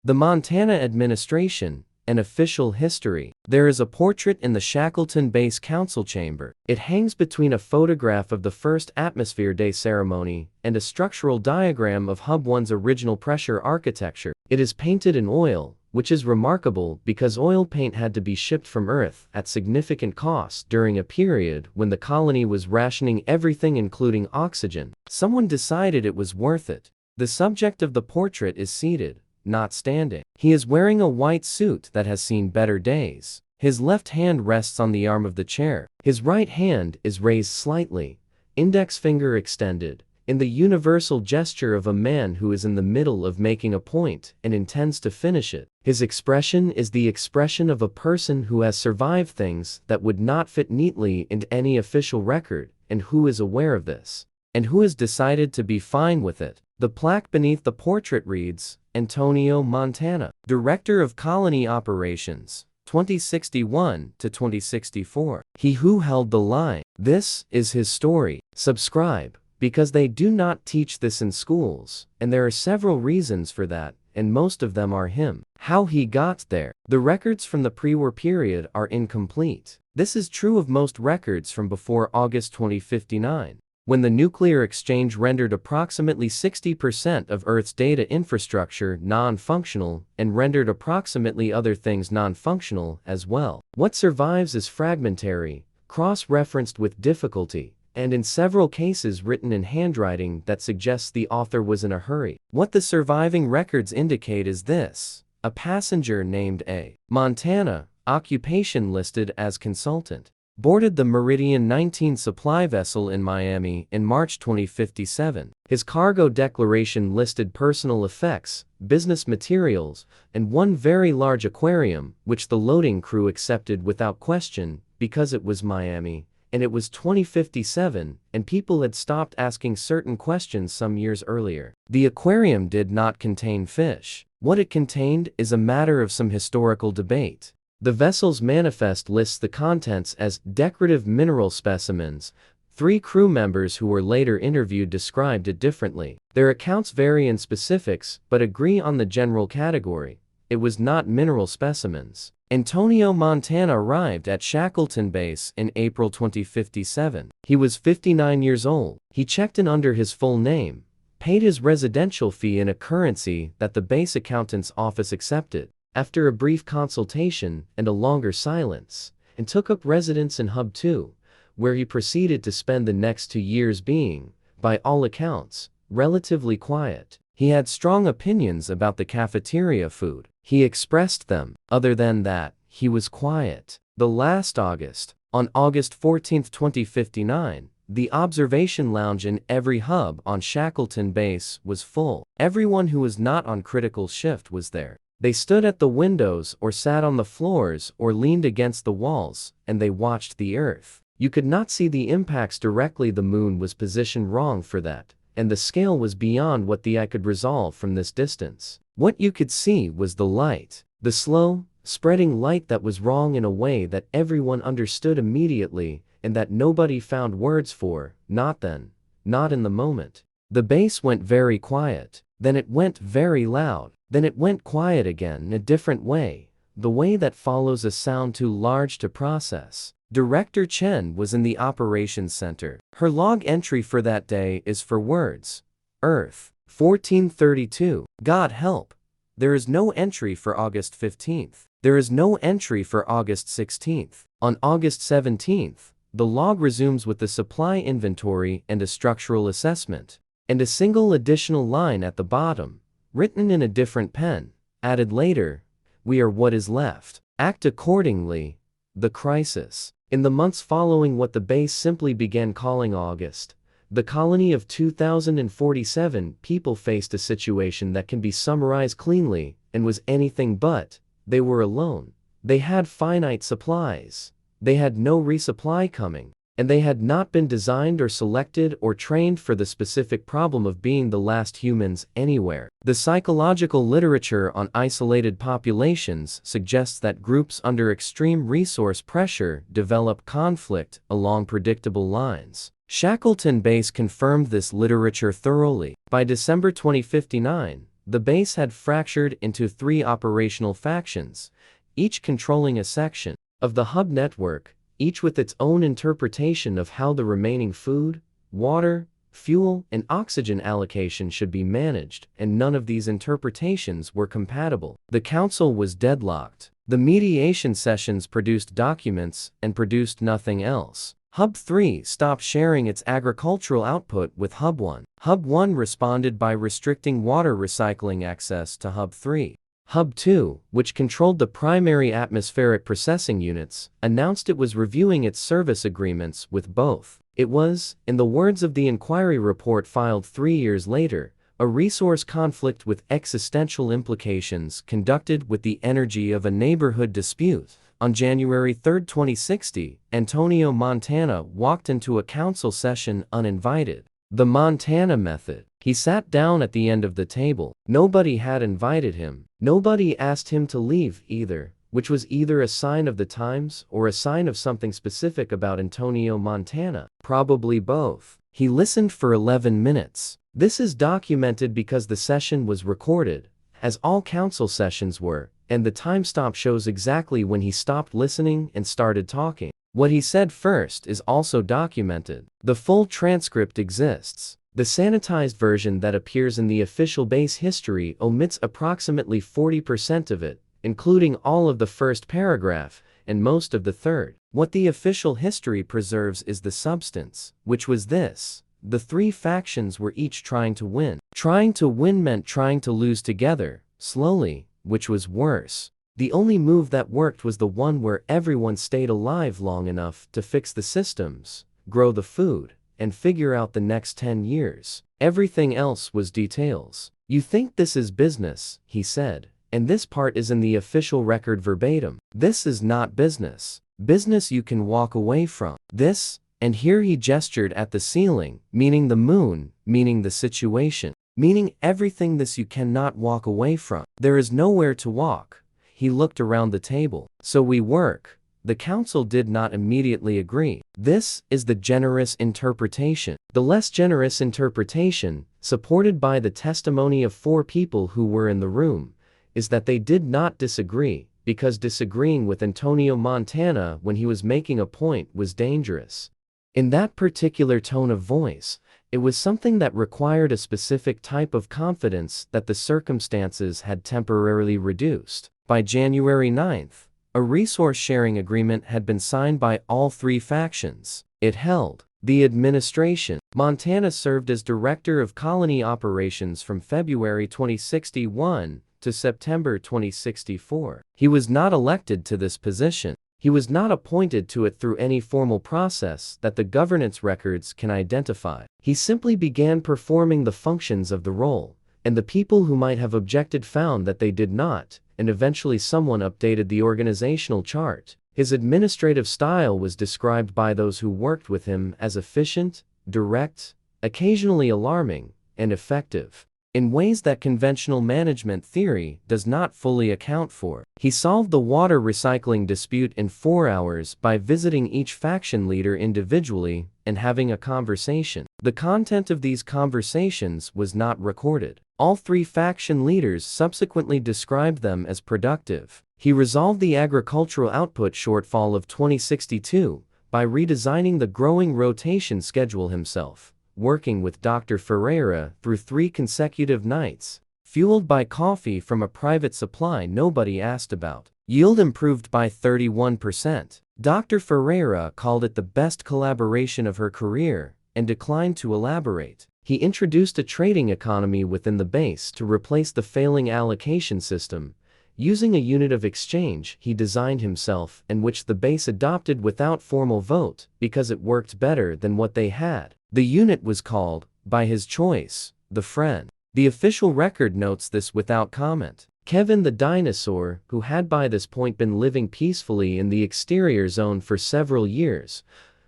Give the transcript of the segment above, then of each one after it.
The Montana Administration, an official history. There is a portrait in the Shackleton Base Council chamber. It hangs between a photograph of the first Atmosphere Day ceremony and a structural diagram of Hub 1's original pressure architecture. It is painted in oil, which is remarkable because oil paint had to be shipped from Earth at significant cost during a period when the colony was rationing everything including oxygen. Someone decided it was worth it. The subject of the portrait is seated, not standing. He is wearing a white suit that has seen better days. His left hand rests on the arm of the chair. His right hand is raised slightly, index finger extended, in the universal gesture of a man who is in the middle of making a point and intends to finish it. His expression is the expression of a person who has survived things that would not fit neatly into any official record, and who is aware of this, and who has decided to be fine with it. The plaque beneath the portrait reads, Antonio Montana, Director of Colony Operations, 2061 to 2064. He who held the line. This is his story. Subscribe, because they do not teach this in schools, and there are several reasons for that, and most of them are him. How he got there. The records from the pre-war period are incomplete. This is true of most records from before August 2059. When the nuclear exchange rendered approximately 60% of Earth's data infrastructure non-functional and rendered approximately other things non-functional as well. What survives is fragmentary, cross-referenced with difficulty, and in several cases written in handwriting that suggests the author was in a hurry. What the surviving records indicate is this: a passenger named A. Montana, occupation listed as consultant, boarded the Meridian 19 supply vessel in Miami in March 2057. His cargo declaration listed personal effects, business materials, and one very large aquarium, which the loading crew accepted without question because it was Miami, and it was 2057, and people had stopped asking certain questions some years earlier. The aquarium did not contain fish. What it contained is a matter of some historical debate. The vessel's manifest lists the contents as decorative mineral specimens. 3 crew members who were later interviewed described it differently. Their accounts vary in specifics but agree on the general category. It was not mineral specimens. Antonio Montana arrived at Shackleton Base in April 2057. He was 59 years old. He checked in under his full name, paid his residential fee in a currency that the base accountant's office accepted, after a brief consultation and a longer silence, and took up residence in Hub 2, where he proceeded to spend the next 2 years being, by all accounts, relatively quiet. He had strong opinions about the cafeteria food. He expressed them. Other than that, he was quiet. The last August, on August 14, 2059, the observation lounge in every hub on Shackleton Base was full. Everyone who was not on critical shift was there. They stood at the windows or sat on the floors or leaned against the walls, and they watched the Earth. You could not see the impacts directly. The moon was positioned wrong for that, and the scale was beyond what the eye could resolve from this distance. What you could see was the light, the slow, spreading light that was wrong in a way that everyone understood immediately and that nobody found words for, not then, not in the moment. The base went very quiet, then it went very loud. Then it went quiet again in a different way, the way that follows a sound too large to process. Director Chen was in the operations center. Her log entry for that day is for words. Earth, 1432. God help. There is no entry for August 15th. There is no entry for August 16th. On August 17th, the log resumes with the supply inventory and a structural assessment, and a single additional line at the bottom, written in a different pen, added later, we are what is left. Act accordingly. The crisis. In the months following what the base simply began calling August, the colony of 2047 people faced a situation that can be summarized cleanly, and was anything but. They were alone. They had finite supplies. They had no resupply coming. And they had not been designed or selected or trained for the specific problem of being the last humans anywhere. The psychological literature on isolated populations suggests that groups under extreme resource pressure develop conflict along predictable lines. Shackleton Base confirmed this literature thoroughly. By December 2059, The base had fractured into 3 operational factions, each controlling a section of the hub network, each with its own interpretation of how the remaining food, water, fuel, and oxygen allocation should be managed, and none of these interpretations were compatible. The council was deadlocked. The mediation sessions produced documents and produced nothing else. Hub 3 stopped sharing its agricultural output with Hub 1. Hub 1 responded by restricting water recycling access to Hub 3. Hub 2, which controlled the primary atmospheric processing units, announced it was reviewing its service agreements with both. It was, in the words of the inquiry report filed 3 years later, a resource conflict with existential implications conducted with the energy of a neighborhood dispute. On January 3, 2060, Antonio Montana walked into a council session uninvited. The Montana method. He sat down at the end of the table. Nobody had invited him. Nobody asked him to leave either, which was either a sign of the times or a sign of something specific about Antonio Montana. Probably both. He listened for 11 minutes. This is documented because the session was recorded, as all council sessions were, and the timestamp shows exactly when he stopped listening and started talking. What he said first is also documented. The full transcript exists. The sanitized version that appears in the official base history omits approximately 40% of it, including all of the first paragraph and most of the third. What the official history preserves is the substance, which was this: the 3 factions were each trying to win. Trying to win meant trying to lose together, slowly, which was worse. The only move that worked was the one where everyone stayed alive long enough to fix the systems, grow the food, and figure out the next 10 years. Everything else was details. "You think this is business," he said, "and this part is in the official record verbatim. This is not business. Business you can walk away from. This," and here he gestured at the ceiling, meaning the moon, meaning the situation, meaning everything, this you cannot walk away from. There is nowhere to walk. He looked around the table. "So we work." The council did not immediately agree. This is the generous interpretation. The less generous interpretation, supported by the testimony of 4 people who were in the room, is that they did not disagree, because disagreeing with Antonio Montana when he was making a point was dangerous. In that particular tone of voice, it was something that required a specific type of confidence that the circumstances had temporarily reduced. By January 9th, a resource-sharing agreement had been signed by all 3 factions. It held the administration. Montana served as Director of Colony Operations from February 2061 to September 2064. He was not elected to this position. He was not appointed to it through any formal process that the governance records can identify. He simply began performing the functions of the role, and the people who might have objected found that they did not, and eventually someone updated the organizational chart. His administrative style was described by those who worked with him as efficient, direct, occasionally alarming, and effective, in ways that conventional management theory does not fully account for. He solved the water recycling dispute in 4 hours by visiting each faction leader individually and having a conversation. The content of these conversations was not recorded. All 3 faction leaders subsequently described them as productive. He resolved the agricultural output shortfall of 2062 by redesigning the growing rotation schedule himself, working with Dr. Ferreira through 3 consecutive nights, fueled by coffee from a private supply nobody asked about. Yield improved by 31%. Dr. Ferreira called it the best collaboration of her career and declined to elaborate. He introduced a trading economy within the base to replace the failing allocation system, using a unit of exchange he designed himself and which the base adopted without formal vote because it worked better than what they had. The unit was called, by his choice, the Friend. The official record notes this without comment. Kevin the dinosaur, who had by this point been living peacefully in the exterior zone for several years,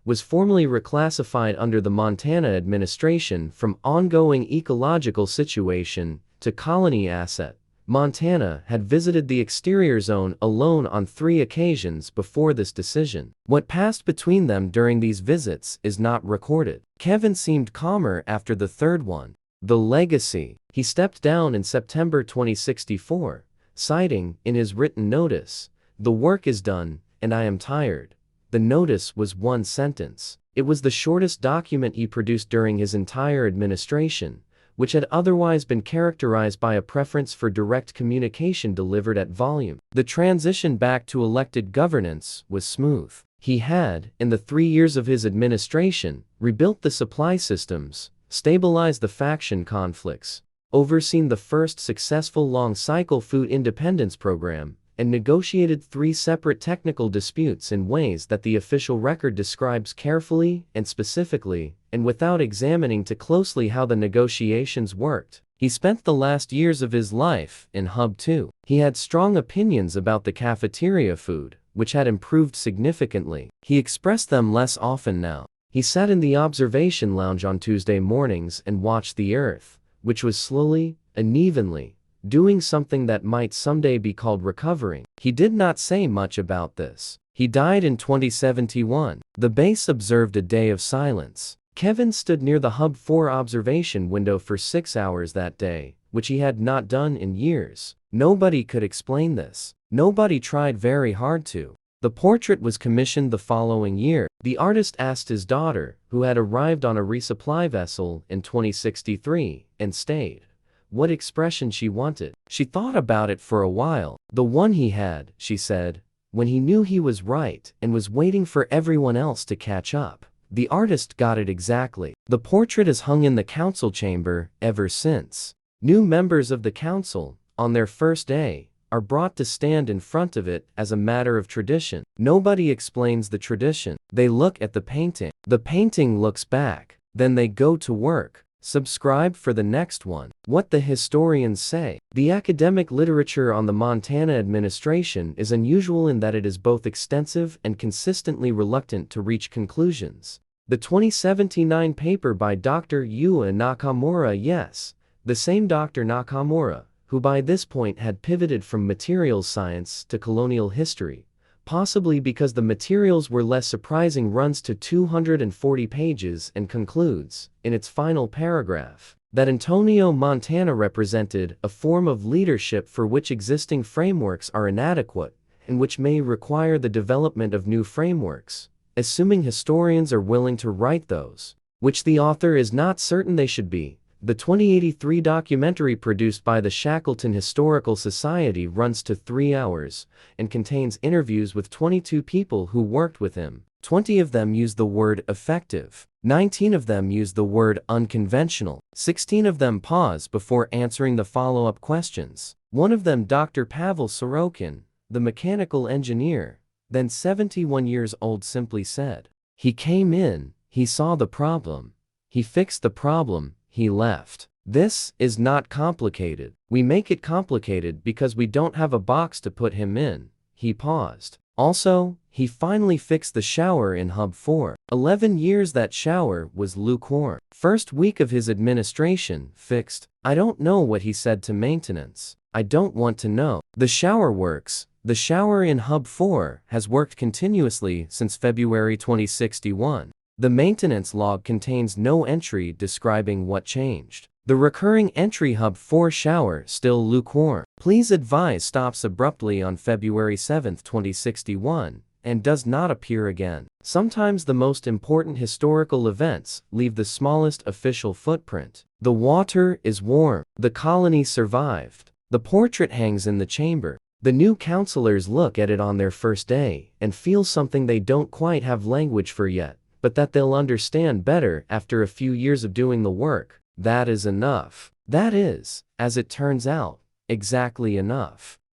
was formally reclassified under the Montana administration from ongoing ecological situation to colony asset. Montana had visited the exterior zone alone on 3 occasions before this decision. What passed between them during these visits is not recorded. Kevin seemed calmer after the 3rd one. The legacy. He stepped down in September 2064, citing, in his written notice, "The work is done, and I am tired." The notice was one sentence. It was the shortest document he produced during his entire administration, which had otherwise been characterized by a preference for direct communication delivered at volume. The transition back to elected governance was smooth. He had, in the 3 years of his administration, rebuilt the supply systems, stabilized the faction conflicts, overseen the first successful long-cycle food independence program, and negotiated 3 separate technical disputes in ways that the official record describes carefully and specifically, and without examining too closely how the negotiations worked. He spent the last years of his life in Hub 2. He had strong opinions about the cafeteria food, which had improved significantly. He expressed them less often now. He sat in the observation lounge on Tuesday mornings and watched the Earth, which was slowly, unevenly, doing something that might someday be called recovering. He did not say much about this. He died in 2071. The base observed a day of silence. Kevin stood near the Hub 4 observation window for 6 hours that day, which he had not done in years. Nobody could explain this. Nobody tried very hard to. The portrait was commissioned the following year. The artist asked his daughter, who had arrived on a resupply vessel in 2063 and stayed, what expression she wanted. She thought about it for a while. The one he had, she said, when he knew he was right and was waiting for everyone else to catch up. The artist got it exactly. The portrait has hung in the council chamber ever since. New members of the council, on their first day, are brought to stand in front of it as a matter of tradition. Nobody explains the tradition. They look at the painting. The painting looks back. Then they go to work. Subscribe for the next one. What the historians say. The academic literature on the Montana administration is unusual in that it is both extensive and consistently reluctant to reach conclusions. The 2079 paper by Dr. Yua Nakamura, yes, the same Dr. Nakamura, who by this point had pivoted from materials science to colonial history, possibly because the materials were less surprising, runs to 240 pages and concludes, in its final paragraph, that Antonio Montana represented a form of leadership for which existing frameworks are inadequate, and which may require the development of new frameworks, assuming historians are willing to write those, which the author is not certain they should be. The 2083 documentary produced by the Shackleton Historical Society runs to 3 hours and contains interviews with 22 people who worked with him. 20 of them use the word effective. 19 of them use the word unconventional. 16 of them pause before answering the follow-up questions. One of them, Dr. Pavel Sorokin, the mechanical engineer, then 71 years old, simply said, "He came in, he saw the problem, he fixed the problem, he left." This is not complicated. We make it complicated because we don't have a box to put him in. He paused. Also, he finally fixed the shower in Hub 4. 11 years that shower was lukewarm. First week of his administration, fixed. I don't know what he said to maintenance. I don't want to know. The shower works. The shower in Hub 4 has worked continuously since February 2061. The maintenance log contains no entry describing what changed. The recurring entry Hub 4 shower still lukewarm. Please advise stops abruptly on February 7, 2061, and does not appear again. Sometimes the most important historical events leave the smallest official footprint. The water is warm. The colony survived. The portrait hangs in the chamber. The new counselors look at it on their first day and feel something they don't quite have language for yet, but that they'll understand better after a few years of doing the work. That is enough. That is, as it turns out, exactly enough.